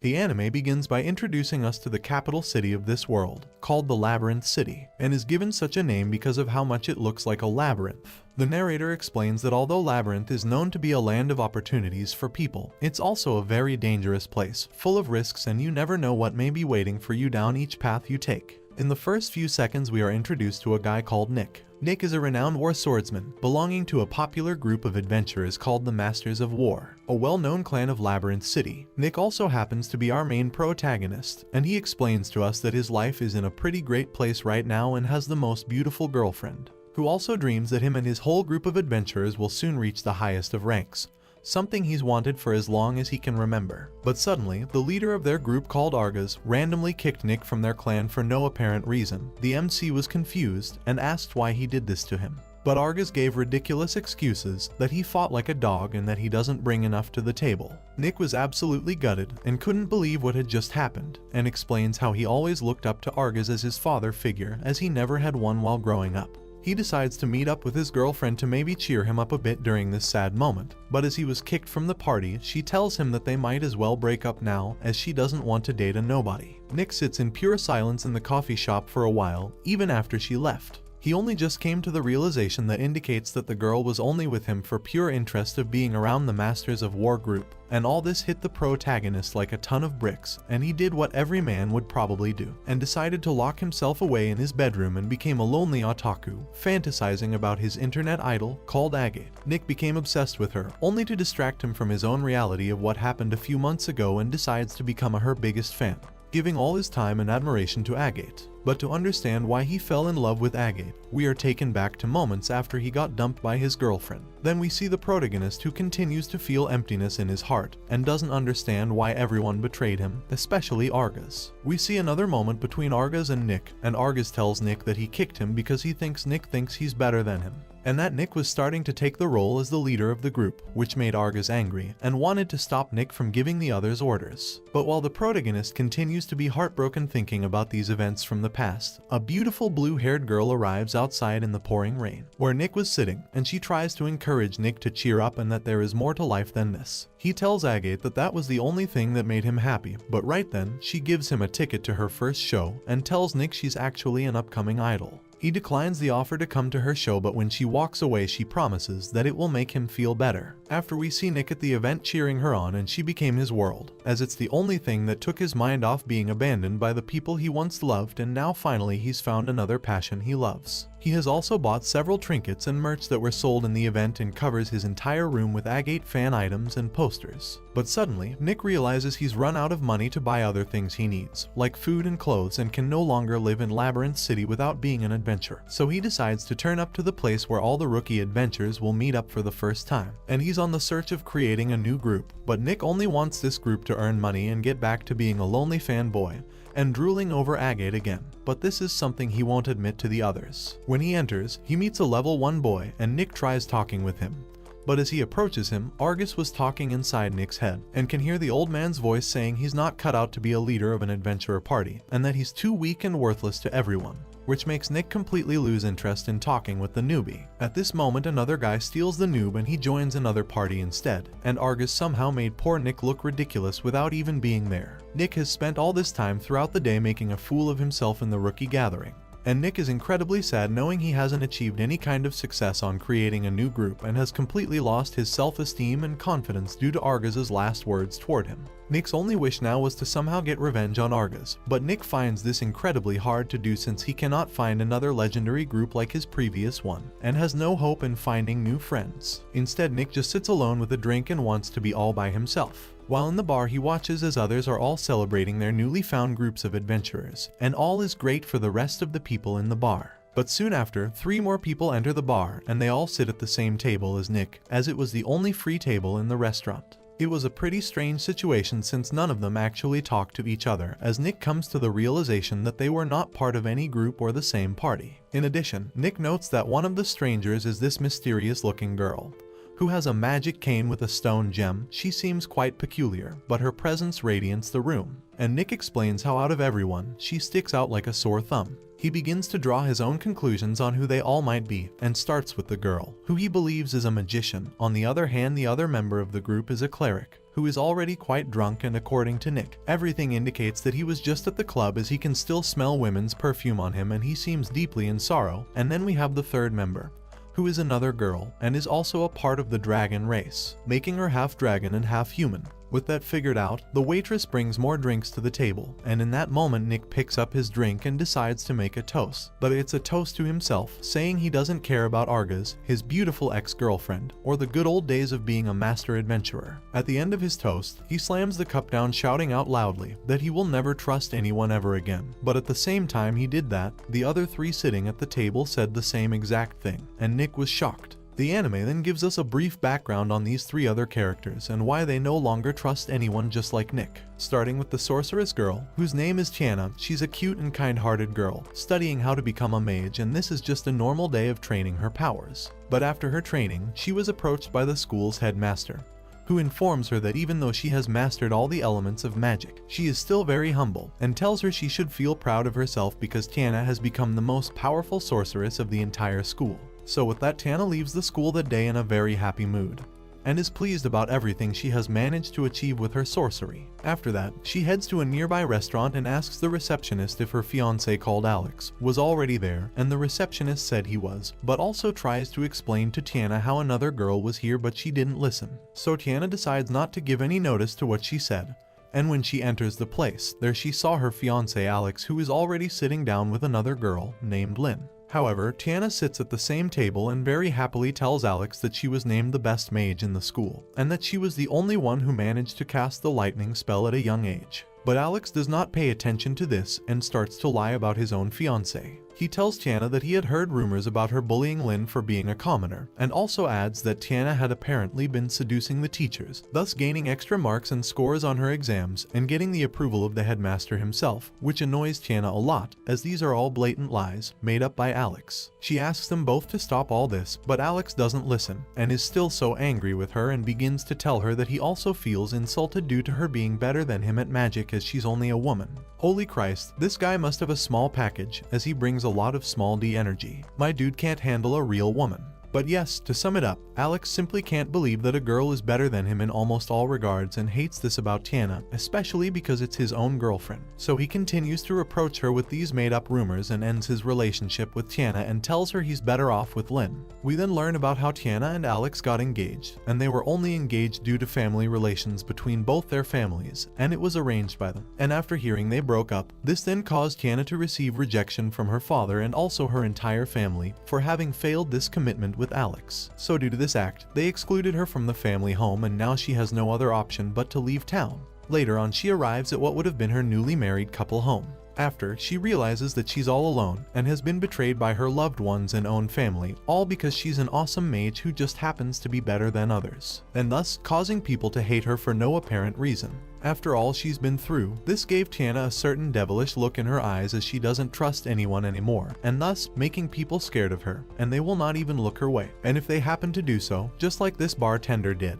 The anime begins by introducing us to the capital city of this world, called the Labyrinth City, and is given such a name because of how much it looks like a labyrinth. The narrator explains that although Labyrinth is known to be a land of opportunities for people, it's also a very dangerous place, full of risks, and you never know what may be waiting for you down each path you take. In the first few seconds we are introduced to a guy called Nick. Nick is a renowned war swordsman, belonging to a popular group of adventurers called the Masters of War, a well-known clan of Labyrinth City. Nick also happens to be our main protagonist, and he explains to us that his life is in a pretty great place right now and has the most beautiful girlfriend, who also dreams that him and his whole group of adventurers will soon reach the highest of ranks, something he's wanted for as long as he can remember. But suddenly, the leader of their group called Argus randomly kicked Nick from their clan for no apparent reason. The MC was confused and asked why he did this to him. But Argus gave ridiculous excuses that he fought like a dog and that he doesn't bring enough to the table. Nick was absolutely gutted and couldn't believe what had just happened, and explains how he always looked up to Argus as his father figure, as he never had one while growing up. He decides to meet up with his girlfriend to maybe cheer him up a bit during this sad moment, but as he was kicked from the party, she tells him that they might as well break up now, as she doesn't want to date a nobody. Nick sits in pure silence in the coffee shop for a while, even after she left. He only just came to the realization that indicates that the girl was only with him for pure interest of being around the Masters of War group, and all this hit the protagonist like a ton of bricks, and he did what every man would probably do, and decided to lock himself away in his bedroom and became a lonely otaku, fantasizing about his internet idol called Agate. Nick became obsessed with her, only to distract him from his own reality of what happened a few months ago, and decides to become her biggest fan, giving all his time and admiration to Agate. But to understand why he fell in love with Agate, we are taken back to moments after he got dumped by his girlfriend. Then we see the protagonist who continues to feel emptiness in his heart and doesn't understand why everyone betrayed him, especially Argus. We see another moment between Argus and Nick, and Argus tells Nick that he kicked him because he thinks Nick thinks he's better than him, and that Nick was starting to take the role as the leader of the group, which made Argus angry and wanted to stop Nick from giving the others orders. But while the protagonist continues to be heartbroken thinking about these events from the past, a beautiful blue-haired girl arrives outside in the pouring rain, where Nick was sitting, and she tries to encourage Nick to cheer up and that there is more to life than this. He tells Agate that that was the only thing that made him happy, but right then, she gives him a ticket to her first show and tells Nick she's actually an upcoming idol. He declines the offer to come to her show, but when she walks away she promises that it will make him feel better. After we see Nick at the event cheering her on, and she became his world, as it's the only thing that took his mind off being abandoned by the people he once loved, and now finally he's found another passion he loves. He has also bought several trinkets and merch that were sold in the event and covers his entire room with Agate fan items and posters. But suddenly, Nick realizes he's run out of money to buy other things he needs, like food and clothes, and can no longer live in Labyrinth City without being an adventurer. So he decides to turn up to the place where all the rookie adventurers will meet up for the first time, and he's on the search of creating a new group. But Nick only wants this group to earn money and get back to being a lonely fanboy and drooling over Agate again. But this is something he won't admit to the others. When he enters, he meets a level 1 boy, and Nick tries talking with him. But as he approaches him, Argus was talking inside Nick's head, and can hear the old man's voice saying he's not cut out to be a leader of an adventurer party, and that he's too weak and worthless to everyone, which makes Nick completely lose interest in talking with the newbie. At this moment, another guy steals the noob and he joins another party instead, and Argus somehow made poor Nick look ridiculous without even being there. Nick has spent all this time throughout the day making a fool of himself in the rookie gathering, and Nick is incredibly sad knowing he hasn't achieved any kind of success on creating a new group and has completely lost his self-esteem and confidence due to Argus's last words toward him. Nick's only wish now was to somehow get revenge on Argus, but Nick finds this incredibly hard to do since he cannot find another legendary group like his previous one, and has no hope in finding new friends. Instead, Nick just sits alone with a drink and wants to be all by himself. While in the bar, he watches as others are all celebrating their newly found groups of adventurers, and all is great for the rest of the people in the bar. But soon after, 3 more people enter the bar, and they all sit at the same table as Nick, as it was the only free table in the restaurant. It was a pretty strange situation since none of them actually talked to each other, as Nick comes to the realization that they were not part of any group or the same party. In addition, Nick notes that one of the strangers is this mysterious looking girl, who has a magic cane with a stone gem. She seems quite peculiar, but her presence radiates the room, and Nick explains how out of everyone, she sticks out like a sore thumb. He begins to draw his own conclusions on who they all might be, and starts with the girl, who he believes is a magician. On the other hand, the other member of the group is a cleric, who is already quite drunk, and according to Nick, everything indicates that he was just at the club as he can still smell women's perfume on him and he seems deeply in sorrow. And then we have the third member, who is another girl and is also a part of the dragon race, making her half dragon and half human. With that figured out, the waitress brings more drinks to the table, and in that moment Nick picks up his drink and decides to make a toast. But it's a toast to himself, saying he doesn't care about Argas, his beautiful ex-girlfriend, or the good old days of being a master adventurer. At the end of his toast, he slams the cup down, shouting out loudly that he will never trust anyone ever again. But at the same time he did that, the other three sitting at the table said the same exact thing, and Nick was shocked. The anime then gives us a brief background on these three other characters and why they no longer trust anyone, just like Nick. Starting with the sorceress girl, whose name is Tiana. She's a cute and kind-hearted girl, studying how to become a mage, and this is just a normal day of training her powers. But after her training, she was approached by the school's headmaster, who informs her that even though she has mastered all the elements of magic, she is still very humble, and tells her she should feel proud of herself because Tiana has become the most powerful sorceress of the entire school. So with that, Tiana leaves the school that day in a very happy mood, and is pleased about everything she has managed to achieve with her sorcery. After that, she heads to a nearby restaurant and asks the receptionist if her fiancé called Alex was already there, and the receptionist said he was, but also tries to explain to Tiana how another girl was here, but she didn't listen. So Tiana decides not to give any notice to what she said. And when she enters the place, there she saw her fiancé Alex, who is already sitting down with another girl named Lynn. However, Tiana sits at the same table and very happily tells Alex that she was named the best mage in the school, and that she was the only one who managed to cast the lightning spell at a young age. But Alex does not pay attention to this and starts to lie about his own fiancé. He tells Tiana that he had heard rumors about her bullying Lynn for being a commoner, and also adds that Tiana had apparently been seducing the teachers, thus gaining extra marks and scores on her exams and getting the approval of the headmaster himself, which annoys Tiana a lot, as these are all blatant lies made up by Alex. She asks them both to stop all this, but Alex doesn't listen and is still so angry with her and begins to tell her that he also feels insulted due to her being better than him at magic as she's only a woman. Holy Christ, this guy must have a small package, as he brings a lot of small D energy. My dude can't handle a real woman. But yes, to sum it up, Alex simply can't believe that a girl is better than him in almost all regards and hates this about Tiana, especially because it's his own girlfriend. So he continues to reproach her with these made-up rumors and ends his relationship with Tiana and tells her he's better off with Lynn. We then learn about how Tiana and Alex got engaged, and they were only engaged due to family relations between both their families, and it was arranged by them. And after hearing they broke up, this then caused Tiana to receive rejection from her father and also her entire family for having failed this commitment with Alex. So due to this act, they excluded her from the family home, and now she has no other option but to leave town. Later on, she arrives at what would have been her newly married couple home. After, she realizes that she's all alone and has been betrayed by her loved ones and own family, all because she's an awesome mage who just happens to be better than others, and thus causing people to hate her for no apparent reason. After all she's been through, this gave Tiana a certain devilish look in her eyes as she doesn't trust anyone anymore, and thus making people scared of her, and they will not even look her way. And if they happen to do so, just like this bartender did,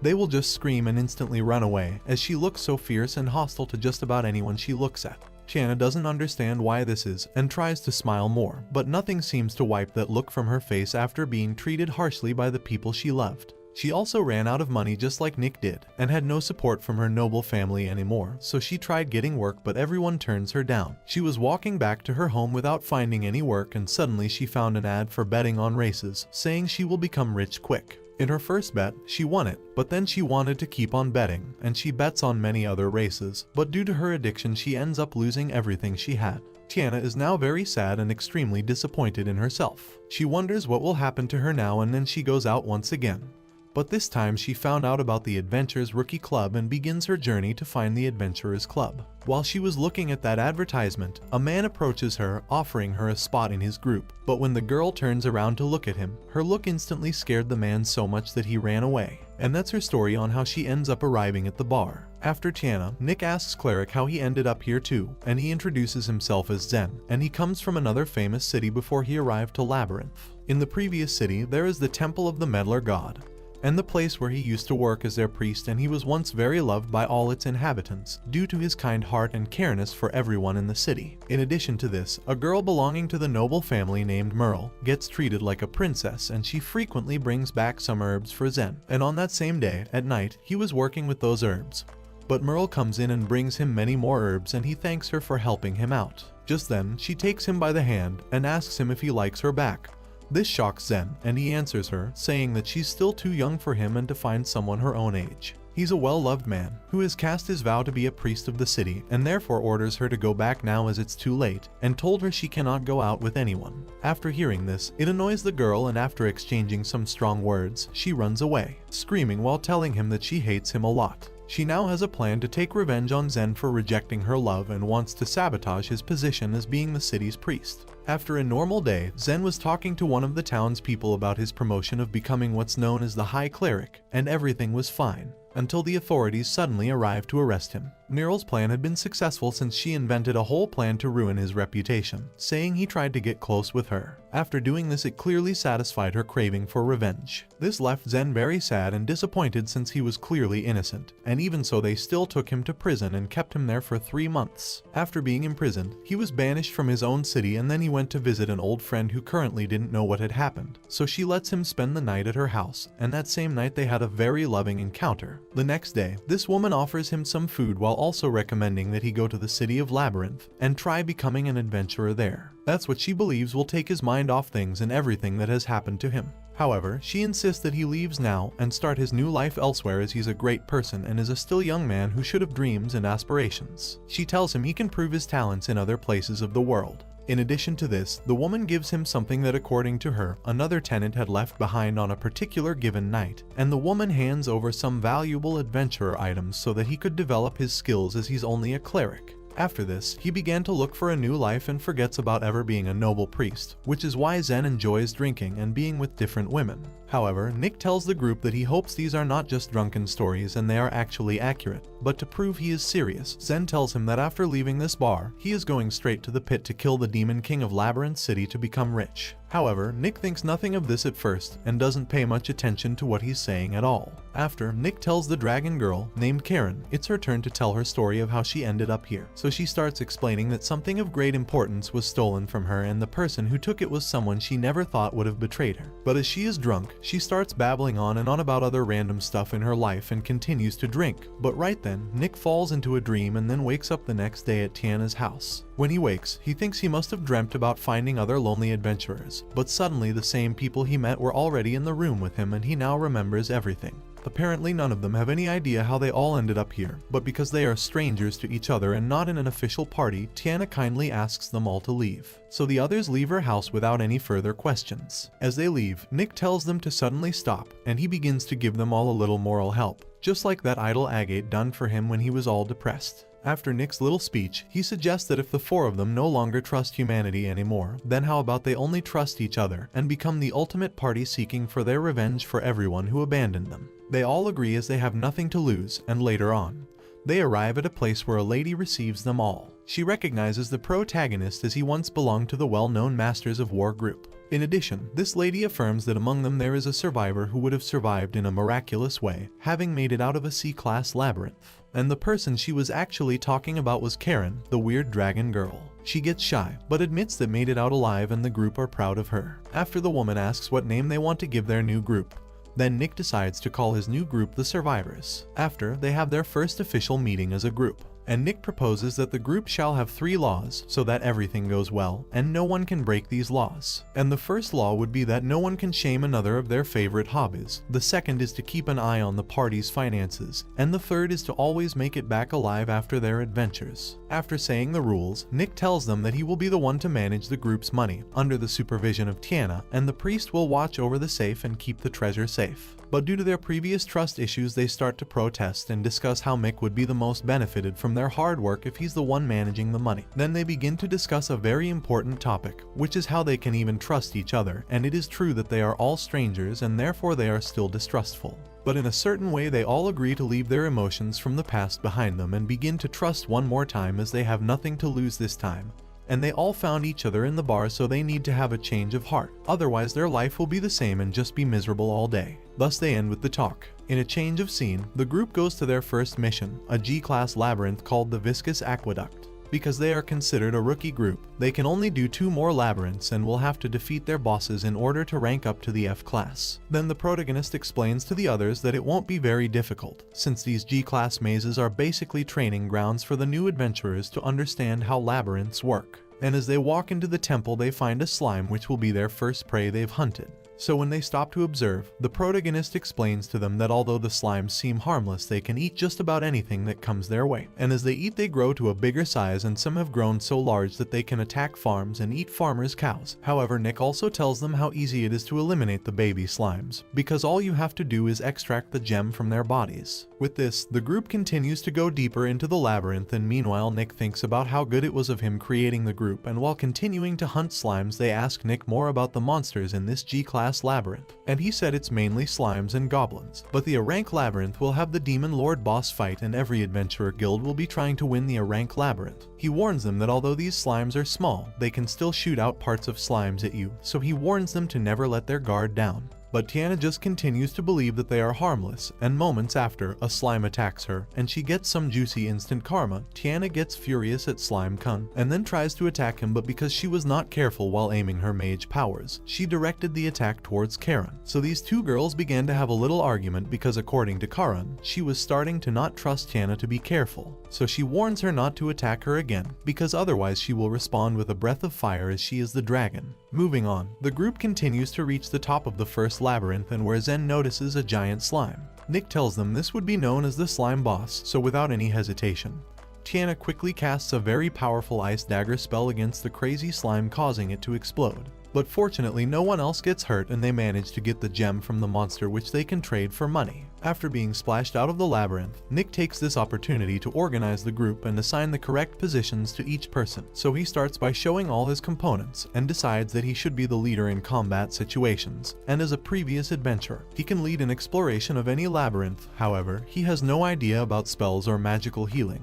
they will just scream and instantly run away, as she looks so fierce and hostile to just about anyone she looks at. Tiana doesn't understand why this is and tries to smile more, but nothing seems to wipe that look from her face after being treated harshly by the people she loved. She also ran out of money just like Nick did, and had no support from her noble family anymore, so she tried getting work, but everyone turns her down. She was walking back to her home without finding any work, and suddenly she found an ad for betting on races, saying she will become rich quick. In her first bet, she won it, but then she wanted to keep on betting, and she bets on many other races, but due to her addiction she ends up losing everything she had. Tiana is now very sad and extremely disappointed in herself. She wonders what will happen to her now, and then she goes out once again. But this time she found out about the Adventurers Rookie Club and begins her journey to find the Adventurers Club. While she was looking at that advertisement, a man approaches her, offering her a spot in his group. But when the girl turns around to look at him, her look instantly scared the man so much that he ran away. And that's her story on how she ends up arriving at the bar. After Tiana, Nick asks Cleric how he ended up here too, and he introduces himself as Zen, and he comes from another famous city before he arrived to Labyrinth. In the previous city, there is the Temple of the Meddler God. and the place where he used to work as their priest, and he was once very loved by all its inhabitants due to his kind heart and careness for everyone in the city. In addition to this, a girl belonging to the noble family named Merle gets treated like a princess, and she frequently brings back some herbs for Zen. And on that same day, at night, he was working with those herbs. But Merle comes in and brings him many more herbs, and he thanks her for helping him out. Just then, she takes him by the hand and asks him if he likes her back. This shocks Zen, and he answers her, saying that she's still too young for him and to find someone her own age. He's a well-loved man who has cast his vow to be a priest of the city, and therefore orders her to go back now as it's too late, and told her she cannot go out with anyone. After hearing this, it annoys the girl, and after exchanging some strong words, she runs away, screaming while telling him that she hates him a lot. She now has a plan to take revenge on Zen for rejecting her love and wants to sabotage his position as being the city's priest. After a normal day, Zen was talking to one of the townspeople about his promotion of becoming what's known as the High Cleric, and everything was fine, until the authorities suddenly arrived to arrest him. Nero's plan had been successful since she invented a whole plan to ruin his reputation, saying he tried to get close with her. After doing this, it clearly satisfied her craving for revenge. This left Zen very sad and disappointed since he was clearly innocent, and even so they still took him to prison and kept him there for 3 months. After being imprisoned, he was banished from his own city, and then he went to visit an old friend who currently didn't know what had happened. So she lets him spend the night at her house, and that same night they had a very loving encounter. The next day, this woman offers him some food while also recommending that he go to the city of Labyrinth and try becoming an adventurer there. That's what she believes will take his mind off things and everything that has happened to him. However, she insists that he leaves now and start his new life elsewhere, as he's a great person and is a still young man who should have dreams and aspirations. She tells him he can prove his talents in other places of the world. In addition to this, the woman gives him something that, according to her, another tenant had left behind on a particular given night, and the woman hands over some valuable adventurer items so that he could develop his skills, as he's only a cleric. After this, he began to look for a new life and forgets about ever being a noble priest, which is why Zen enjoys drinking and being with different women. However, Nick tells the group that he hopes these are not just drunken stories and they are actually accurate, but to prove he is serious, Zen tells him that after leaving this bar, he is going straight to the pit to kill the Demon King of Labyrinth City to become rich. However, Nick thinks nothing of this at first and doesn't pay much attention to what he's saying at all. After, Nick tells the dragon girl, named Karen, it's her turn to tell her story of how she ended up here. So she starts explaining that something of great importance was stolen from her, and the person who took it was someone she never thought would have betrayed her. But as she is drunk, she starts babbling on and on about other random stuff in her life and continues to drink. But right then, Nick falls into a dream and then wakes up the next day at Tiana's house. When he wakes, he thinks he must have dreamt about finding other lonely adventurers, but suddenly the same people he met were already in the room with him, and he now remembers everything. Apparently none of them have any idea how they all ended up here, but because they are strangers to each other and not in an official party, Tiana kindly asks them all to leave. So the others leave her house without any further questions. As they leave, Nick tells them to suddenly stop, and he begins to give them all a little moral help, just like that idol agate done for him when he was all depressed. After Nick's little speech, he suggests that if the 4 of them no longer trust humanity anymore, then how about they only trust each other and become the ultimate party seeking for their revenge for everyone who abandoned them. They all agree as they have nothing to lose, and later on, they arrive at a place where a lady receives them all. She recognizes the protagonist as he once belonged to the well-known Masters of War group. In addition, this lady affirms that among them there is a survivor who would have survived in a miraculous way, having made it out of a C-class labyrinth. And the person she was actually talking about was Karen, the weird dragon girl. She gets shy, but admits that made it out alive, and the group are proud of her. After, the woman asks what name they want to give their new group. Then Nick decides to call his new group the Survivors. After, they have their first official meeting as a group, and Nick proposes that the group shall have 3 laws so that everything goes well and no one can break these laws. And the first law would be that no one can shame another of their favorite hobbies. The second is to keep an eye on the party's finances, and the third is to always make it back alive after their adventures. After saying the rules, Nick tells them that he will be the one to manage the group's money under the supervision of Tiana, and the priest will watch over the safe and keep the treasure safe. But due to their previous trust issues, they start to protest and discuss how Mick would be the most benefited from their hard work if he's the one managing the money. Then they begin to discuss a very important topic, which is how they can even trust each other, and it is true that they are all strangers and therefore they are still distrustful. But in a certain way they all agree to leave their emotions from the past behind them and begin to trust one more time, as they have nothing to lose this time. and they all found each other in the bar, so they need to have a change of heart. Otherwise their life will be the same and just be miserable all day. Thus they end with the talk. In a change of scene, the group goes to their first mission, a G-class labyrinth called the Viscous Aqueduct. Because they are considered a rookie group, they can only do 2 more labyrinths and will have to defeat their bosses in order to rank up to the F class. Then the protagonist explains to the others that it won't be very difficult, since these G-class mazes are basically training grounds for the new adventurers to understand how labyrinths work. And as they walk into the temple, they find a slime which will be their first prey they've hunted. So when they stop to observe, the protagonist explains to them that although the slimes seem harmless, they can eat just about anything that comes their way. And as they eat, they grow to a bigger size, and some have grown so large that they can attack farms and eat farmers' cows. However, Nick also tells them how easy it is to eliminate the baby slimes, because all you have to do is extract the gem from their bodies. With this, the group continues to go deeper into the labyrinth, and meanwhile Nick thinks about how good it was of him creating the group, and while continuing to hunt slimes, they ask Nick more about the monsters in this G-class labyrinth, and he said it's mainly slimes and goblins. But the A-rank labyrinth will have the Demon Lord boss fight, and every adventurer guild will be trying to win the A-rank labyrinth. He warns them that although these slimes are small, they can still shoot out parts of slimes at you, so he warns them to never let their guard down. But Tiana just continues to believe that they are harmless, and moments after, a slime attacks her, and she gets some juicy instant karma. Tiana gets furious at Slime Kun, and then tries to attack him, but because she was not careful while aiming her mage powers, she directed the attack towards Karen. So these 2 girls began to have a little argument because according to Karen, she was starting to not trust Tiana to be careful. So she warns her not to attack her again, because otherwise she will respond with a breath of fire as she is the dragon. Moving on, the group continues to reach the top of the first labyrinth, and where Zen notices a giant slime. Nick tells them this would be known as the slime boss, so without any hesitation, Tiana quickly casts a very powerful ice dagger spell against the crazy slime, causing it to explode. But fortunately no one else gets hurt, and they manage to get the gem from the monster, which they can trade for money. After being splashed out of the labyrinth, Nick takes this opportunity to organize the group and assign the correct positions to each person. So he starts by showing all his components, and decides that he should be the leader in combat situations, and as a previous adventurer, he can lead an exploration of any labyrinth. However, he has no idea about spells or magical healing.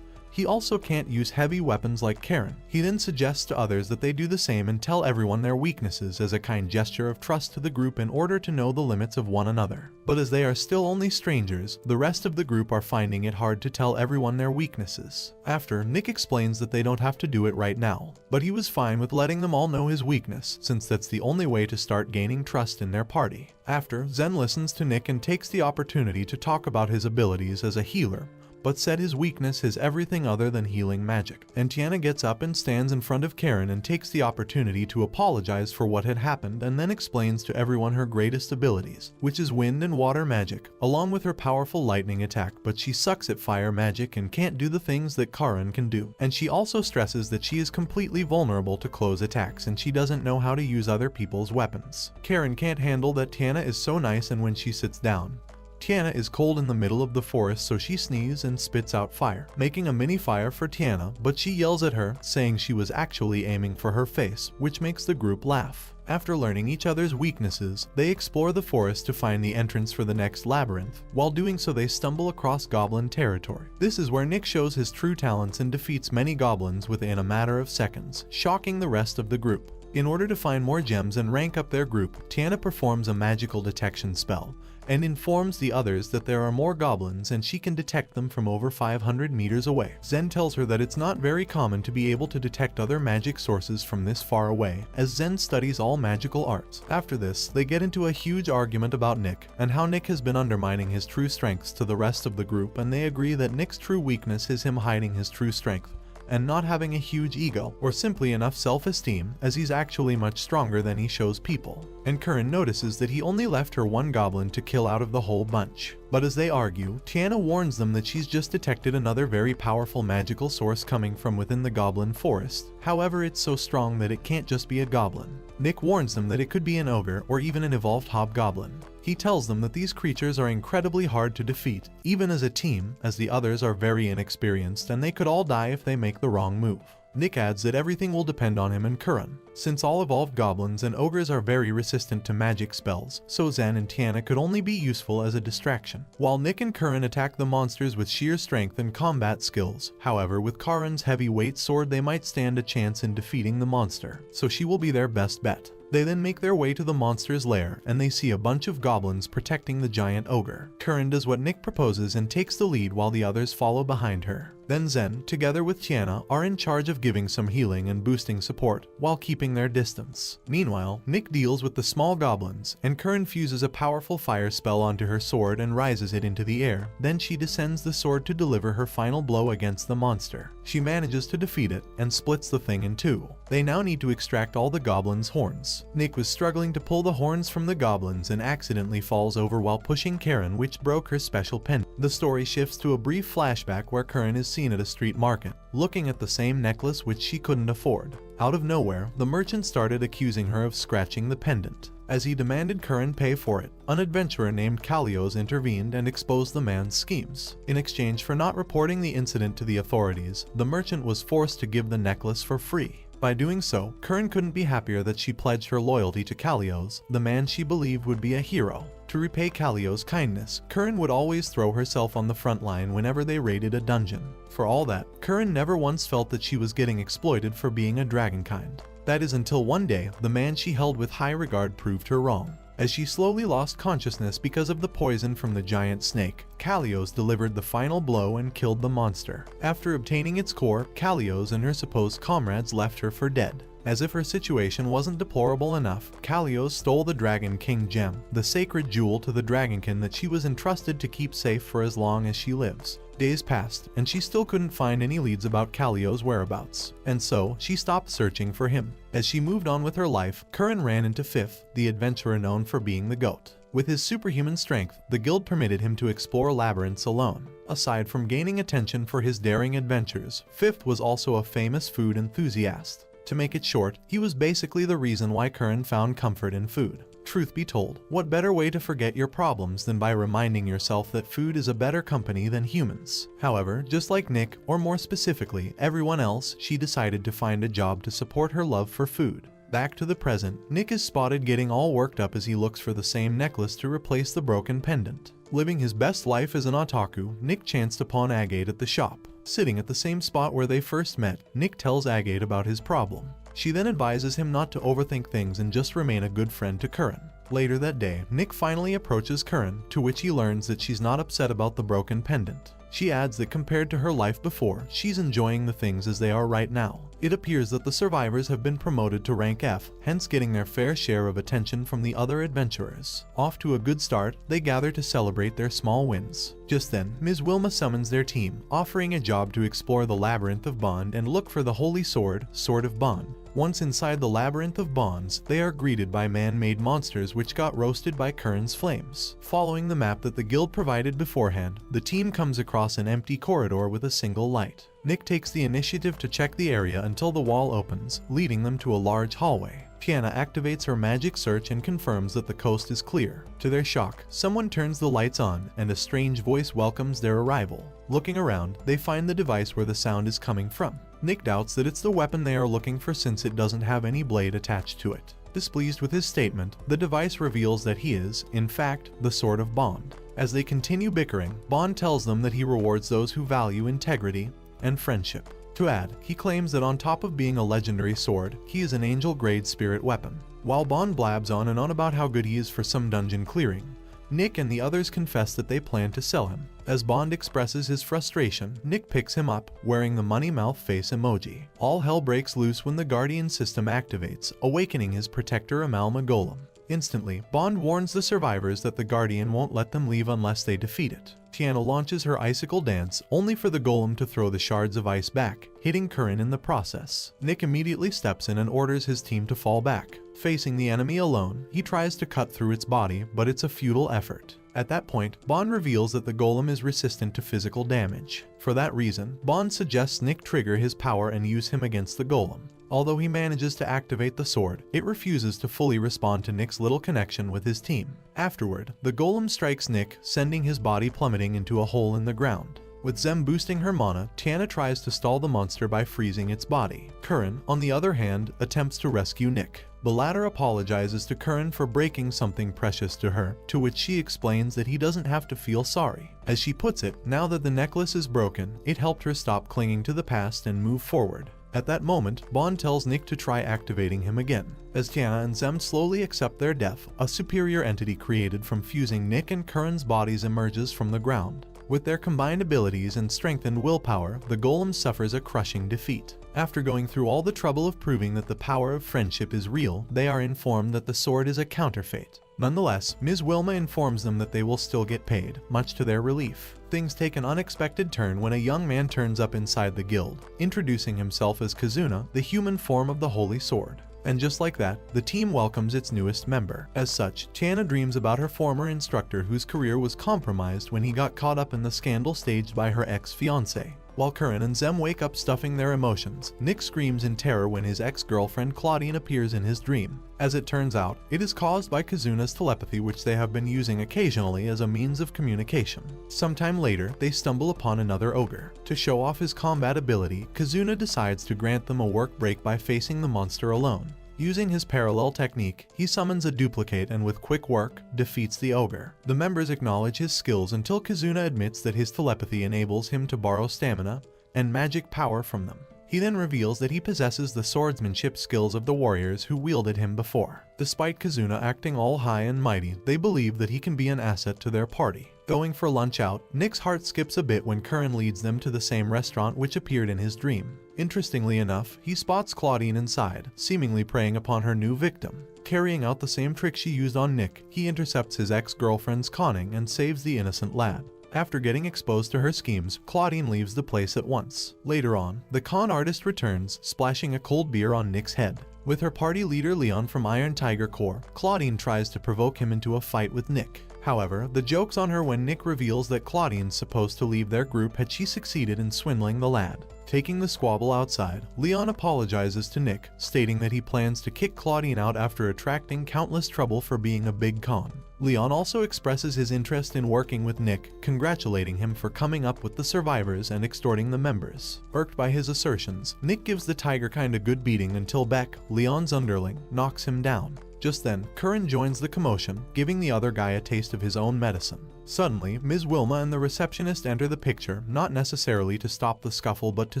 He also can't use heavy weapons like Karen. He then suggests to others that they do the same and tell everyone their weaknesses as a kind gesture of trust to the group in order to know the limits of one another. But as they are still only strangers, the rest of the group are finding it hard to tell everyone their weaknesses. After, Nick explains that they don't have to do it right now, but he was fine with letting them all know his weakness, since that's the only way to start gaining trust in their party. After, Zen listens to Nick and takes the opportunity to talk about his abilities as a healer, but said his weakness is everything other than healing magic. And Tiana gets up and stands in front of Karen and takes the opportunity to apologize for what had happened, and then explains to everyone her greatest abilities, which is wind and water magic, along with her powerful lightning attack, but she sucks at fire magic and can't do the things that Karen can do. And she also stresses that she is completely vulnerable to close attacks, and she doesn't know how to use other people's weapons. Karen can't handle that Tiana is so nice, and when she sits down, Tiana is cold in the middle of the forest, so she sneezes and spits out fire, making a mini fire for Tiana, but she yells at her, saying she was actually aiming for her face, which makes the group laugh. After learning each other's weaknesses, they explore the forest to find the entrance for the next labyrinth. While doing so, they stumble across goblin territory. This is where Nick shows his true talents and defeats many goblins within a matter of seconds, shocking the rest of the group. In order to find more gems and rank up their group, Tiana performs a magical detection spell, and informs the others that there are more goblins and she can detect them from over 500 meters away. Zen tells her that it's not very common to be able to detect other magic sources from this far away, as Zen studies all magical arts. After this, they get into a huge argument about Nick, and how Nick has been undermining his true strengths to the rest of the group, and they agree that Nick's true weakness is him hiding his true strength, and not having a huge ego, or simply enough self-esteem, as he's actually much stronger than he shows people. And Karen notices that he only left her one goblin to kill out of the whole bunch. But as they argue, Tiana warns them that she's just detected another very powerful magical source coming from within the goblin forest. However, it's so strong that it can't just be a goblin. Nick warns them that it could be an ogre or even an evolved hobgoblin. He tells them that these creatures are incredibly hard to defeat, even as a team, as the others are very inexperienced and they could all die if they make the wrong move. Nick adds that everything will depend on him and Curran. Since all evolved goblins and ogres are very resistant to magic spells, so Zen and Tiana could only be useful as a distraction. While Nick and Curran attack the monsters with sheer strength and combat skills, however, with Curran's heavyweight sword they might stand a chance in defeating the monster, so she will be their best bet. They then make their way to the monster's lair, and they see a bunch of goblins protecting the giant ogre. Curran does what Nick proposes and takes the lead while the others follow behind her. Then Zen, together with Tiana, are in charge of giving some healing and boosting support, while keeping their distance. Meanwhile, Nick deals with the small goblins, and Curran fuses a powerful fire spell onto her sword and rises it into the air. Then she descends the sword to deliver her final blow against the monster. She manages to defeat it, and splits the thing in two. They now need to extract all the goblins' horns. Nick was struggling to pull the horns from the goblins and accidentally falls over while pushing Karen, which broke her special pendant. The story shifts to a brief flashback where Curran is seen at a street market, looking at the same necklace which she couldn't afford. Out of nowhere, the merchant started accusing her of scratching the pendant. As he demanded Curran pay for it, an adventurer named Kalios intervened and exposed the man's schemes. In exchange for not reporting the incident to the authorities, the merchant was forced to give the necklace for free. By doing so, Curran couldn't be happier that she pledged her loyalty to Kalios, the man she believed would be a hero. To repay Kalios' kindness, Curran would always throw herself on the front line whenever they raided a dungeon. For all that, Curran never once felt that she was getting exploited for being a dragonkind. That is until one day, the man she held with high regard proved her wrong. As she slowly lost consciousness because of the poison from the giant snake, Kalios delivered the final blow and killed the monster. After obtaining its core, Kalios and her supposed comrades left her for dead. As if her situation wasn't deplorable enough, Kalios stole the Dragon King gem, the sacred jewel to the dragonkin that she was entrusted to keep safe for as long as she lives. Days passed, and she still couldn't find any leads about Kalios' whereabouts, and so she stopped searching for him. As she moved on with her life, Curran ran into Fifth, the adventurer known for being the goat. With his superhuman strength, the guild permitted him to explore labyrinths alone. Aside from gaining attention for his daring adventures, Fifth was also a famous food enthusiast. To make it short, he was basically the reason why Curran found comfort in food. Truth be told, what better way to forget your problems than by reminding yourself that food is a better company than humans? However, just like Nick, or more specifically, everyone else, she decided to find a job to support her love for food. Back to the present, Nick is spotted getting all worked up as he looks for the same necklace to replace the broken pendant. Living his best life as an otaku, Nick chanced upon Agate at the shop. Sitting at the same spot where they first met, Nick tells Agate about his problem. She then advises him not to overthink things and just remain a good friend to Curran. Later that day, Nick finally approaches Curran, to which he learns that she's not upset about the broken pendant. She adds that compared to her life before, she's enjoying the things as they are right now. It appears that the survivors have been promoted to rank F, hence getting their fair share of attention from the other adventurers. Off to a good start, they gather to celebrate their small wins. Just then, Ms. Wilma summons their team, offering a job to explore the Labyrinth of Bond and look for the Holy Sword, Sword of Bond. Once inside the Labyrinth of Bonds, they are greeted by man-made monsters which got roasted by Curran's flames. Following the map that the guild provided beforehand, the team comes across an empty corridor with a single light. Nick takes the initiative to check the area until the wall opens, leading them to a large hallway. Tiana activates her magic search and confirms that the coast is clear. To their shock, someone turns the lights on and a strange voice welcomes their arrival. Looking around, they find the device where the sound is coming from. Nick doubts that it's the weapon they are looking for since it doesn't have any blade attached to it. Displeased with his statement, the device reveals that he is, in fact, the Sword of Bond. As they continue bickering, Bond tells them that he rewards those who value integrity and friendship. To add, he claims that on top of being a legendary sword, he is an angel-grade spirit weapon. While Bond blabs on and on about how good he is for some dungeon clearing, Nick and the others confess that they plan to sell him. As Bond expresses his frustration, Nick picks him up, wearing the money mouth face emoji. All hell breaks loose when the Guardian system activates, awakening his protector Amalma Golem. Instantly, Bond warns the survivors that the Guardian won't let them leave unless they defeat it. Tiana launches her icicle dance, only for the golem to throw the shards of ice back, hitting Curran in the process. Nick immediately steps in and orders his team to fall back. Facing the enemy alone, he tries to cut through its body, but it's a futile effort. At that point, Bond reveals that the golem is resistant to physical damage. For that reason, Bond suggests Nick trigger his power and use him against the golem. Although he manages to activate the sword, it refuses to fully respond to Nick's little connection with his team. Afterward, the golem strikes Nick, sending his body plummeting into a hole in the ground. With Zem boosting her mana, Tiana tries to stall the monster by freezing its body. Curran, on the other hand, attempts to rescue Nick. The latter apologizes to Curran for breaking something precious to her, to which she explains that he doesn't have to feel sorry. As she puts it, now that the necklace is broken, it helped her stop clinging to the past and move forward. At that moment, Bond tells Nick to try activating him again. As Tiana and Zem slowly accept their death, a superior entity created from fusing Nick and Curran's bodies emerges from the ground. With their combined abilities and strengthened willpower, the golem suffers a crushing defeat. After going through all the trouble of proving that the power of friendship is real, they are informed that the sword is a counterfeit. Nonetheless, Ms. Wilma informs them that they will still get paid, much to their relief. Things take an unexpected turn when a young man turns up inside the guild, introducing himself as Kazuna, the human form of the Holy Sword. And just like that, the team welcomes its newest member. As such, Tiana dreams about her former instructor whose career was compromised when he got caught up in the scandal staged by her ex-fiancé. While Curran and Zem wake up stuffing their emotions, Nick screams in terror when his ex-girlfriend Claudine appears in his dream. As it turns out, it is caused by Kazuna's telepathy, which they have been using occasionally as a means of communication. Sometime later, they stumble upon another ogre. To show off his combat ability, Kazuna decides to grant them a work break by facing the monster alone. Using his parallel technique, he summons a duplicate and with quick work, defeats the ogre. The members acknowledge his skills until Kazuna admits that his telepathy enables him to borrow stamina and magic power from them. He then reveals that he possesses the swordsmanship skills of the warriors who wielded him before. Despite Kazuna acting all high and mighty, they believe that he can be an asset to their party. Going for lunch out, Nick's heart skips a bit when Curran leads them to the same restaurant which appeared in his dream. Interestingly enough, he spots Claudine inside, seemingly preying upon her new victim. Carrying out the same trick she used on Nick, he intercepts his ex-girlfriend's conning and saves the innocent lad. After getting exposed to her schemes, Claudine leaves the place at once. Later on, the con artist returns, splashing a cold beer on Nick's head. With her party leader Leon from Iron Tiger Corps, Claudine tries to provoke him into a fight with Nick. However, the joke's on her when Nick reveals that Claudine's supposed to leave their group had she succeeded in swindling the lad. Taking the squabble outside, Leon apologizes to Nick, stating that he plans to kick Claudine out after attracting countless trouble for being a big con. Leon also expresses his interest in working with Nick, congratulating him for coming up with the survivors and extorting the members. Irked by his assertions, Nick gives the tiger kind a good beating until Beck, Leon's underling, knocks him down. Just then, Curran joins the commotion, giving the other guy a taste of his own medicine. Suddenly, Ms. Wilma and the receptionist enter the picture, not necessarily to stop the scuffle but to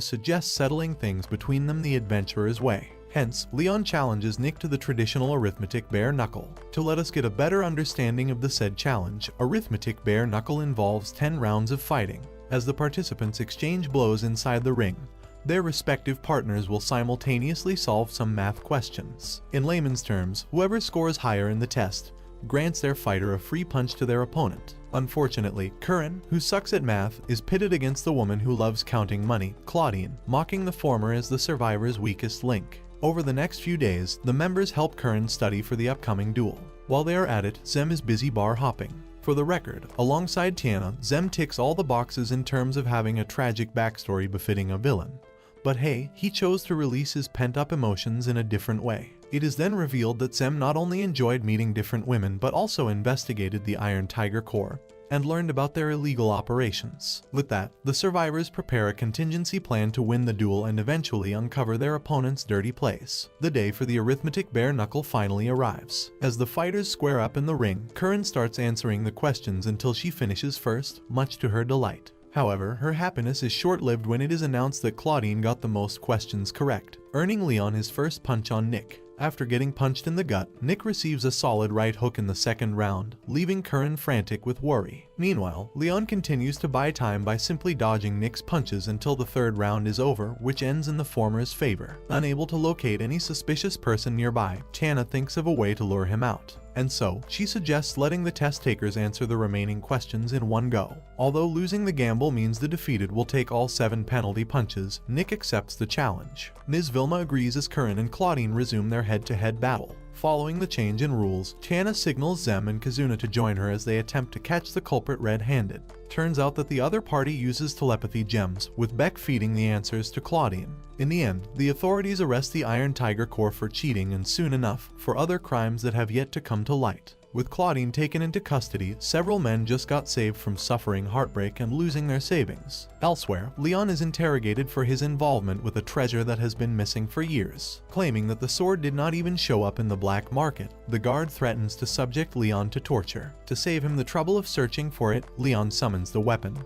suggest settling things between them the adventurer's way. Hence, Leon challenges Nick to the traditional arithmetic bare knuckle. To let us get a better understanding of the said challenge, arithmetic bare knuckle involves 10 rounds of fighting. As the participants exchange blows inside the ring, their respective partners will simultaneously solve some math questions. In layman's terms, whoever scores higher in the test grants their fighter a free punch to their opponent. Unfortunately, Curran, who sucks at math, is pitted against the woman who loves counting money, Claudine, mocking the former as the survivor's weakest link. Over the next few days, the members help Curran study for the upcoming duel. While they are at it, Zem is busy bar hopping. For the record, alongside Tiana, Zem ticks all the boxes in terms of having a tragic backstory befitting a villain. But hey, he chose to release his pent-up emotions in a different way. It is then revealed that Zem not only enjoyed meeting different women but also investigated the Iron Tiger Corps and learned about their illegal operations. With that, the survivors prepare a contingency plan to win the duel and eventually uncover their opponent's dirty place. The day for the arithmetic bare knuckle finally arrives. As the fighters square up in the ring, Curran starts answering the questions until she finishes first, much to her delight. However, her happiness is short-lived when it is announced that Claudine got the most questions correct, earning Leon his first punch on Nick. After getting punched in the gut, Nick receives a solid right hook in the second round, leaving Curran frantic with worry. Meanwhile, Leon continues to buy time by simply dodging Nick's punches until the third round is over, which ends in the former's favor. Unable to locate any suspicious person nearby, Tiana thinks of a way to lure him out. And so, she suggests letting the test takers answer the remaining questions in one go. Although losing the gamble means the defeated will take all 7 penalty punches, Nick accepts the challenge. Ms. Vilma agrees as Curran and Claudine resume their head-to-head battle. Following the change in rules, Tiana signals Zem and Kazuna to join her as they attempt to catch the culprit red-handed. Turns out that the other party uses telepathy gems, with Beck feeding the answers to Claudine. In the end, the authorities arrest the Iron Tiger Corps for cheating and soon enough, for other crimes that have yet to come to light. With Claudine taken into custody, several men just got saved from suffering heartbreak and losing their savings. Elsewhere, Leon is interrogated for his involvement with a treasure that has been missing for years. Claiming that the sword did not even show up in the black market, the guard threatens to subject Leon to torture. To save him the trouble of searching for it, Leon summons the weapon,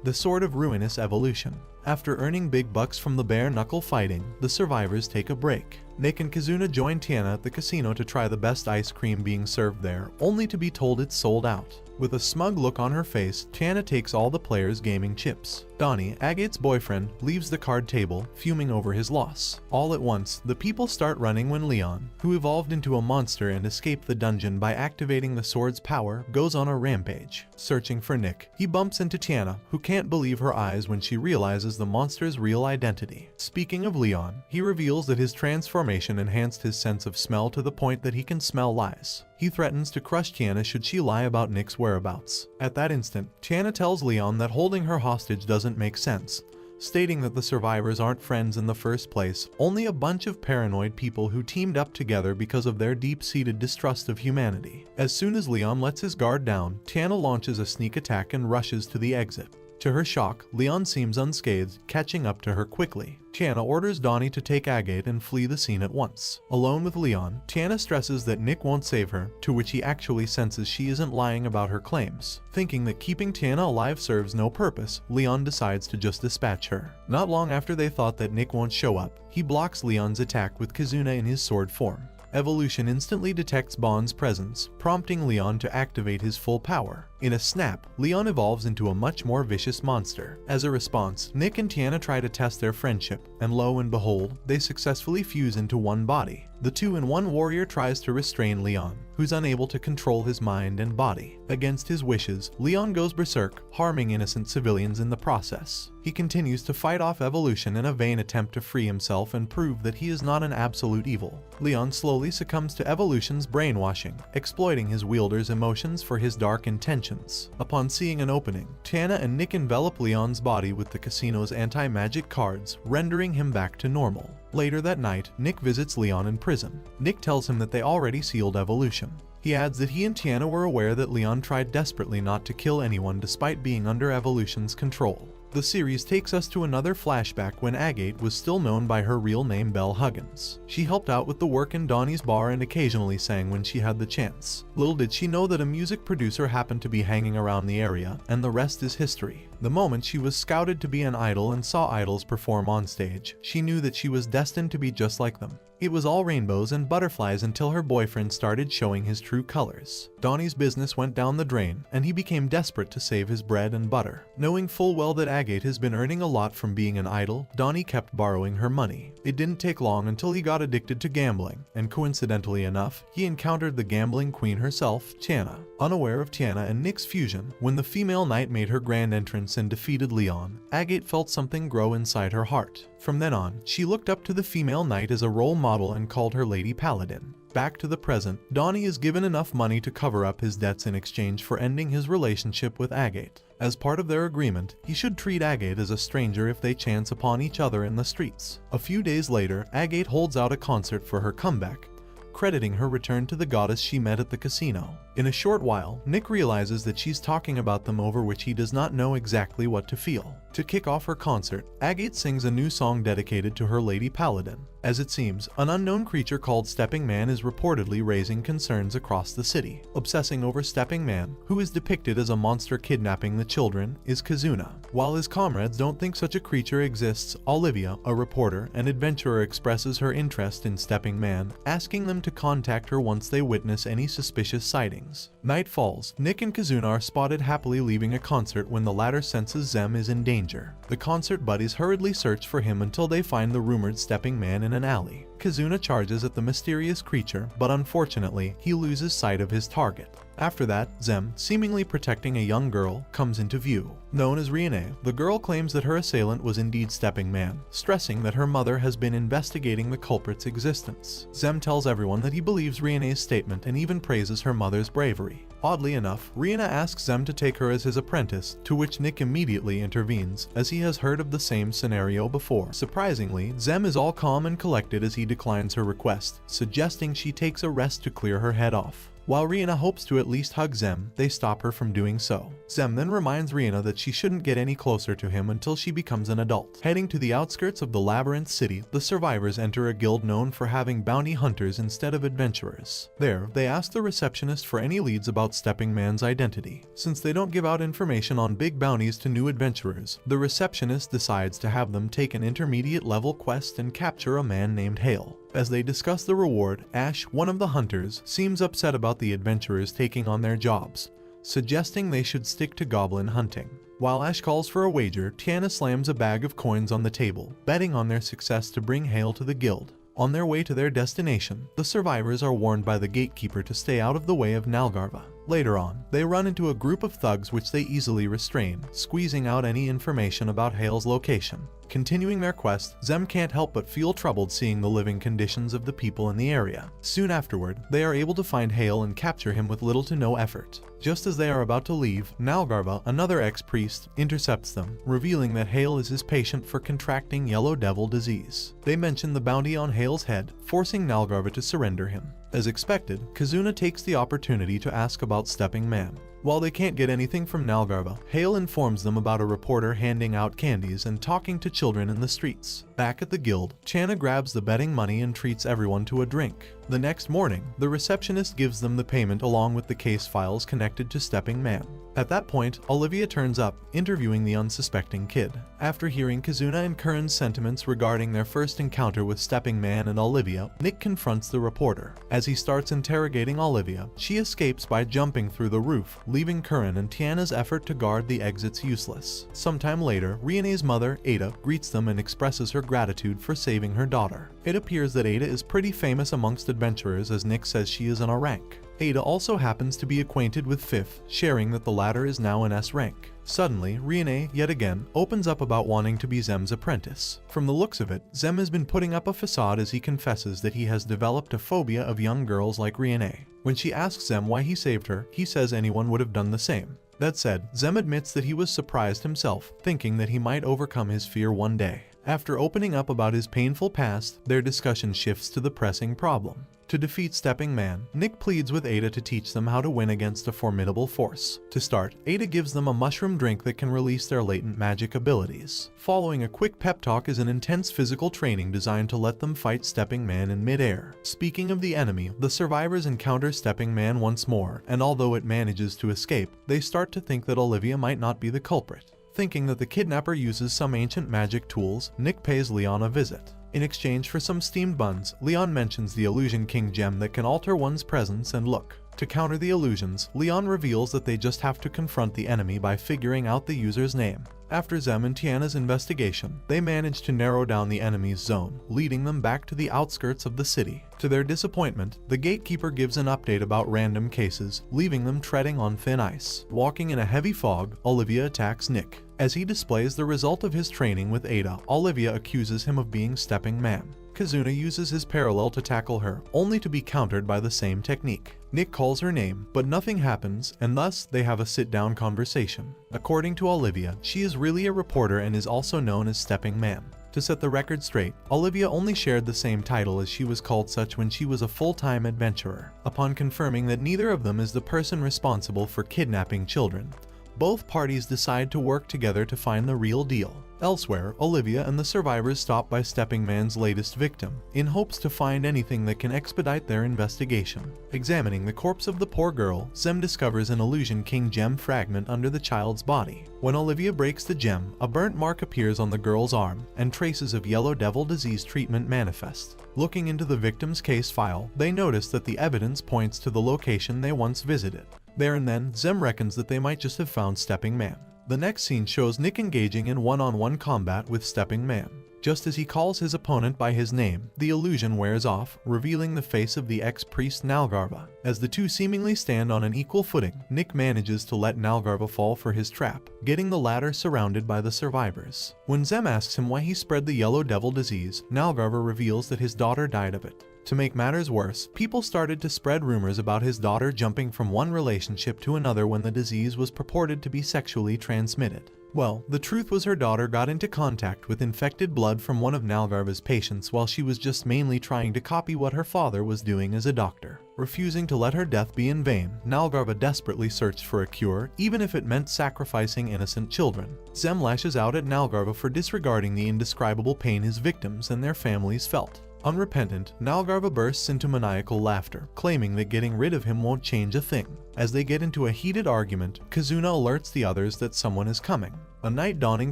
the Sword of Ruinous Evolution. After earning big bucks from the bare-knuckle fighting, the survivors take a break. Nick and Kazuna join Tiana at the casino to try the best ice cream being served there, only to be told it's sold out. With a smug look on her face, Tiana takes all the players' gaming chips. Donnie, Agate's boyfriend, leaves the card table, fuming over his loss. All at once, the people start running when Leon, who evolved into a monster and escaped the dungeon by activating the sword's power, goes on a rampage. Searching for Nick, he bumps into Tiana, who can't believe her eyes when she realizes the monster's real identity. Speaking of Leon, he reveals that his transformation enhanced his sense of smell to the point that he can smell lies. He threatens to crush Tiana should she lie about Nick's whereabouts. At that instant, Tiana tells Leon that holding her hostage doesn't make sense, stating that the survivors aren't friends in the first place, only a bunch of paranoid people who teamed up together because of their deep-seated distrust of humanity. As soon as Leon lets his guard down, Tiana launches a sneak attack and rushes to the exit. To her shock, Leon seems unscathed, catching up to her quickly. Tiana orders Donnie to take Agate and flee the scene at once. Alone with Leon, Tiana stresses that Nick won't save her, to which he actually senses she isn't lying about her claims. Thinking that keeping Tiana alive serves no purpose, Leon decides to just dispatch her. Not long after they thought that Nick won't show up, he blocks Leon's attack with Kazuna in his sword form. Evolution instantly detects Bond's presence, prompting Leon to activate his full power. In a snap, Leon evolves into a much more vicious monster. As a response, Nick and Tiana try to test their friendship, and lo and behold, they successfully fuse into one body. The two-in-one warrior tries to restrain Leon, who's unable to control his mind and body. Against his wishes, Leon goes berserk, harming innocent civilians in the process. He continues to fight off evolution in a vain attempt to free himself and prove that he is not an absolute evil. Leon slowly succumbs to evolution's brainwashing, exploiting his wielder's emotions for his dark intentions. Upon seeing an opening, Tiana and Nick envelop Leon's body with the casino's anti-magic cards, rendering him back to normal. Later that night, Nick visits Leon in prison. Nick tells him that they already sealed evolution. He adds that he and Tiana were aware that Leon tried desperately not to kill anyone despite being under evolution's control. The series takes us to another flashback when Agate was still known by her real name Belle Huggins. She helped out with the work in Donnie's bar and occasionally sang when she had the chance. Little did she know that a music producer happened to be hanging around the area, and the rest is history. The moment she was scouted to be an idol and saw idols perform on stage, she knew that she was destined to be just like them. It was all rainbows and butterflies until her boyfriend started showing his true colors. Donnie's business went down the drain, and he became desperate to save his bread and butter. Knowing full well that Agate has been earning a lot from being an idol, Donnie kept borrowing her money. It didn't take long until he got addicted to gambling, and coincidentally enough, he encountered the gambling queen herself, Tiana. Unaware of Tiana and Nick's fusion, when the female knight made her grand entrance and defeated Leon, Agate felt something grow inside her heart. From then on, she looked up to the female knight as a role model and called her Lady Paladin. Back to the present, Donnie is given enough money to cover up his debts in exchange for ending his relationship with Agate. As part of their agreement, he should treat Agate as a stranger if they chance upon each other in the streets. A few days later, Agate holds out a concert for her comeback, crediting her return to the goddess she met at the casino. In a short while, Nick realizes that she's talking about them, over which he does not know exactly what to feel. To kick off her concert, Agate sings a new song dedicated to her Lady Paladin. As it seems, an unknown creature called Stepping Man is reportedly raising concerns across the city. Obsessing over Stepping Man, who is depicted as a monster kidnapping the children, is Kazuna. While his comrades don't think such a creature exists, Olivia, a reporter and adventurer, expresses her interest in Stepping Man, asking them to contact her once they witness any suspicious sightings. Night falls. Nick and Kazuna are spotted happily leaving a concert when the latter senses Zem is in danger. The concert buddies hurriedly search for him until they find the rumored Stepping Man in an alley. Kazuna charges at the mysterious creature, but unfortunately, he loses sight of his target. After that, Zem, seemingly protecting a young girl, comes into view. Known as Riene, the girl claims that her assailant was indeed Stepping Man, stressing that her mother has been investigating the culprit's existence. Zem tells everyone that he believes Riene's statement and even praises her mother's bravery. Oddly enough, Riene asks Zem to take her as his apprentice, to which Nick immediately intervenes, as he has heard of the same scenario before. Surprisingly, Zem is all calm and collected as he declines her request, suggesting she takes a rest to clear her head off. While Rihanna hopes to at least hug Zem, they stop her from doing so. Zem then reminds Rihanna that she shouldn't get any closer to him until she becomes an adult. Heading to the outskirts of the Labyrinth City, the survivors enter a guild known for having bounty hunters instead of adventurers. There, they ask the receptionist for any leads about Stepping Man's identity. Since they don't give out information on big bounties to new adventurers, the receptionist decides to have them take an intermediate level quest and capture a man named Hale. As they discuss the reward, Ash, one of the hunters, seems upset about the adventurers taking on their jobs, suggesting they should stick to goblin hunting. While Ash calls for a wager, Tiana slams a bag of coins on the table, betting on their success to bring Hale to the guild. On their way to their destination, the survivors are warned by the gatekeeper to stay out of the way of Nalgarva. Later on, they run into a group of thugs which they easily restrain, squeezing out any information about Hale's location. Continuing their quest, Zem can't help but feel troubled seeing the living conditions of the people in the area. Soon afterward, they are able to find Hale and capture him with little to no effort. Just as they are about to leave, Nalgarva, another ex-priest, intercepts them, revealing that Hale is his patient for contracting Yellow Devil disease. They mention the bounty on Hale's head, forcing Nalgarva to surrender him. As expected, Kazuna takes the opportunity to ask about Stepping Man. While they can't get anything from Nalgarva, Hale informs them about a reporter handing out candies and talking to children in the streets. Back at the guild, Channa grabs the betting money and treats everyone to a drink. The next morning, the receptionist gives them the payment along with the case files connected to Stepping Man. At that point, Olivia turns up, interviewing the unsuspecting kid. After hearing Kazuna and Curran's sentiments regarding their first encounter with Stepping Man and Olivia, Nick confronts the reporter. As he starts interrogating Olivia, she escapes by jumping through the roof, leaving Curran and Tiana's effort to guard the exits useless. Sometime later, Riene's mother, Ada, greets them and expresses her gratitude for saving her daughter. It appears that Ada is pretty famous amongst adventurers, as Nick says she is an A rank. Ada also happens to be acquainted with Fifth, sharing that the latter is now an S rank. Suddenly, Riene, yet again, opens up about wanting to be Zem's apprentice. From the looks of it, Zem has been putting up a facade as he confesses that he has developed a phobia of young girls like Riene. When she asks Zem why he saved her, he says anyone would have done the same. That said, Zem admits that he was surprised himself, thinking that he might overcome his fear one day. After opening up about his painful past, their discussion shifts to the pressing problem. To defeat Stepping Man, Nick pleads with Ada to teach them how to win against a formidable force. To start, Ada gives them a mushroom drink that can release their latent magic abilities. Following a quick pep talk is an intense physical training designed to let them fight Stepping Man in mid-air. Speaking of the enemy, the survivors encounter Stepping Man once more, and although it manages to escape, they start to think that Olivia might not be the culprit. Thinking that the kidnapper uses some ancient magic tools, Nick pays Leon a visit. In exchange for some steamed buns, Leon mentions the Illusion King gem that can alter one's presence and look. To counter the illusions, Leon reveals that they just have to confront the enemy by figuring out the user's name. After Zem and Tiana's investigation, they manage to narrow down the enemy's zone, leading them back to the outskirts of the city. To their disappointment, the gatekeeper gives an update about random cases, leaving them treading on thin ice. Walking in a heavy fog, Olivia attacks Nick. As he displays the result of his training with Ada, Olivia accuses him of being Stepping Man. Kazuna uses his parallel to tackle her, only to be countered by the same technique. Nick calls her name, but nothing happens, and thus they have a sit-down conversation. According to Olivia, she is really a reporter and is also known as Stepping Man. To set the record straight, Olivia only shared the same title as she was called such when she was a full-time adventurer. Upon confirming that neither of them is the person responsible for kidnapping children, both parties decide to work together to find the real deal. Elsewhere, Olivia and the survivors stop by Stepping Man's latest victim, in hopes to find anything that can expedite their investigation. Examining the corpse of the poor girl, Zem discovers an Illusion King gem fragment under the child's body. When Olivia breaks the gem, a burnt mark appears on the girl's arm, and traces of Yellow Devil disease treatment manifest. Looking into the victim's case file, they notice that the evidence points to the location they once visited. There and then, Zem reckons that they might just have found Stepping Man. The next scene shows Nick engaging in one-on-one combat with Stepping Man. Just as he calls his opponent by his name, the illusion wears off, revealing the face of the ex-priest Nalgarva. As the two seemingly stand on an equal footing, Nick manages to let Nalgarva fall for his trap, getting the latter surrounded by the survivors. When Zem asks him why he spread the Yellow Devil disease, Nalgarva reveals that his daughter died of it. To make matters worse, people started to spread rumors about his daughter jumping from one relationship to another when the disease was purported to be sexually transmitted. Well, the truth was her daughter got into contact with infected blood from one of Nalgarva's patients while she was just mainly trying to copy what her father was doing as a doctor. Refusing to let her death be in vain, Nalgarva desperately searched for a cure, even if it meant sacrificing innocent children. Zem lashes out at Nalgarva for disregarding the indescribable pain his victims and their families felt. Unrepentant, Nalgarva bursts into maniacal laughter, claiming that getting rid of him won't change a thing. As they get into a heated argument, Kazuna alerts the others that someone is coming. A knight donning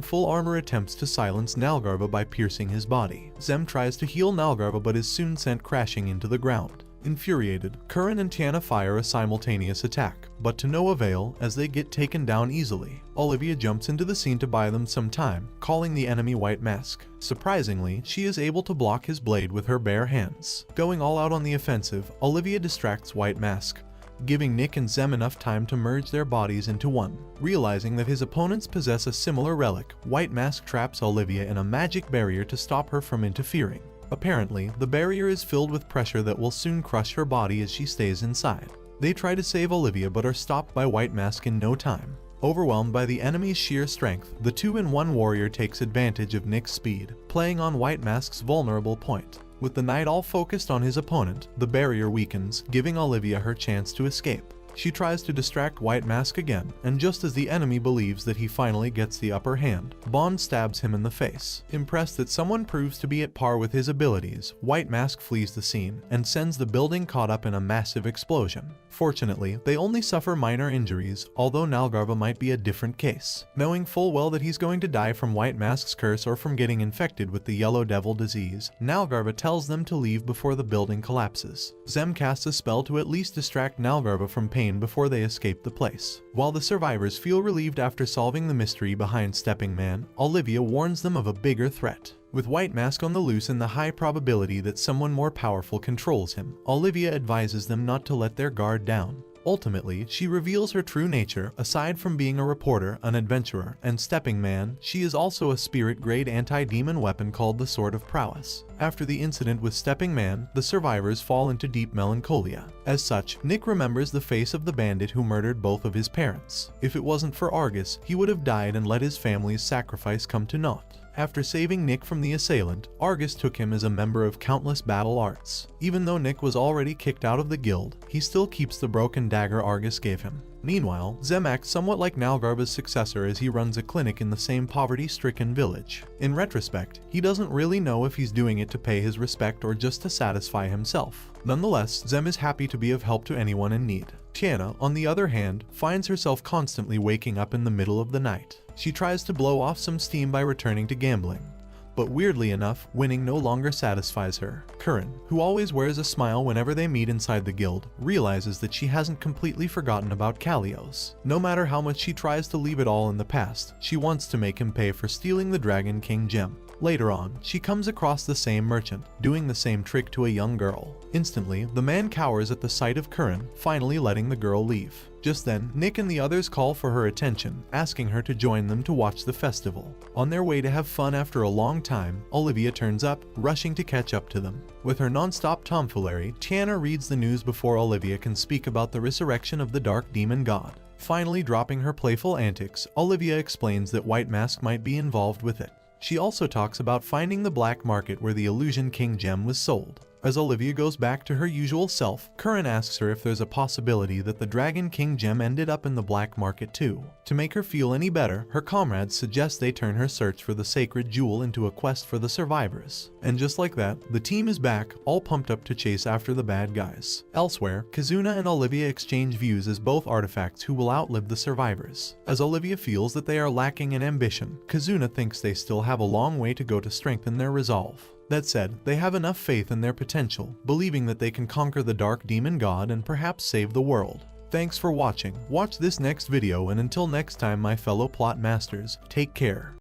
full armor attempts to silence Nalgarva by piercing his body. Zem tries to heal Nalgarva but is soon sent crashing into the ground. Infuriated, Curran and Tiana fire a simultaneous attack, but to no avail as they get taken down easily. Olivia jumps into the scene to buy them some time, calling the enemy White Mask. Surprisingly, she is able to block his blade with her bare hands. Going all out on the offensive, Olivia distracts White Mask, giving Nick and Zem enough time to merge their bodies into one. Realizing that his opponents possess a similar relic, White Mask traps Olivia in a magic barrier to stop her from interfering. Apparently, the barrier is filled with pressure that will soon crush her body as she stays inside. They try to save Olivia but are stopped by White Mask in no time. Overwhelmed by the enemy's sheer strength, the 2-in-1 warrior takes advantage of Nick's speed, playing on White Mask's vulnerable point. With the knight all focused on his opponent, the barrier weakens, giving Olivia her chance to escape. She tries to distract White Mask again, and just as the enemy believes that he finally gets the upper hand, Bond stabs him in the face. Impressed that someone proves to be at par with his abilities, White Mask flees the scene and sends the building caught up in a massive explosion. Fortunately, they only suffer minor injuries, although Nalgarva might be a different case. Knowing full well that he's going to die from White Mask's curse or from getting infected with the Yellow Devil disease, Nalgarva tells them to leave before the building collapses. Zem casts a spell to at least distract Nalgarva from pain before they escape the place. While the survivors feel relieved after solving the mystery behind Stepping Man, Olivia warns them of a bigger threat. With White Mask on the loose and the high probability that someone more powerful controls him, Olivia advises them not to let their guard down. Ultimately, she reveals her true nature. Aside from being a reporter, an adventurer, and Stepping Man, she is also a spirit-grade anti-demon weapon called the Sword of Prowess. After the incident with Stepping Man, the survivors fall into deep melancholia. As such, Nick remembers the face of the bandit who murdered both of his parents. If it wasn't for Argus, he would have died and let his family's sacrifice come to naught. After saving Nick from the assailant, Argus took him as a member of countless battle arts. Even though Nick was already kicked out of the guild, he still keeps the broken dagger Argus gave him. Meanwhile, Zem acts somewhat like Nalgarva's successor as he runs a clinic in the same poverty-stricken village. In retrospect, he doesn't really know if he's doing it to pay his respect or just to satisfy himself. Nonetheless, Zem is happy to be of help to anyone in need. Tiana, on the other hand, finds herself constantly waking up in the middle of the night. She tries to blow off some steam by returning to gambling. But weirdly enough, winning no longer satisfies her. Curran, who always wears a smile whenever they meet inside the guild, realizes that she hasn't completely forgotten about Kalios. No matter how much she tries to leave it all in the past, she wants to make him pay for stealing the Dragon King gem. Later on, she comes across the same merchant, doing the same trick to a young girl. Instantly, the man cowers at the sight of Curran, finally letting the girl leave. Just then, Nick and the others call for her attention, asking her to join them to watch the festival. On their way to have fun after a long time, Olivia turns up, rushing to catch up to them. With her non-stop tomfoolery, Tiana reads the news before Olivia can speak about the resurrection of the Dark Demon God. Finally dropping her playful antics, Olivia explains that White Mask might be involved with it. She also talks about finding the black market where the Illusion King gem was sold. As Olivia goes back to her usual self, Curran asks her if there's a possibility that the Dragon King gem ended up in the black market too. To make her feel any better, her comrades suggest they turn her search for the sacred jewel into a quest for the survivors. And just like that, the team is back, all pumped up to chase after the bad guys. Elsewhere, Kazuna and Olivia exchange views as both artifacts who will outlive the survivors. As Olivia feels that they are lacking in ambition, Kazuna thinks they still have a long way to go to strengthen their resolve. That said, they have enough faith in their potential, believing that they can conquer the Dark Demon God and perhaps save the world. Thanks for watching. Watch this next video, and until next time, my fellow plot masters, take care.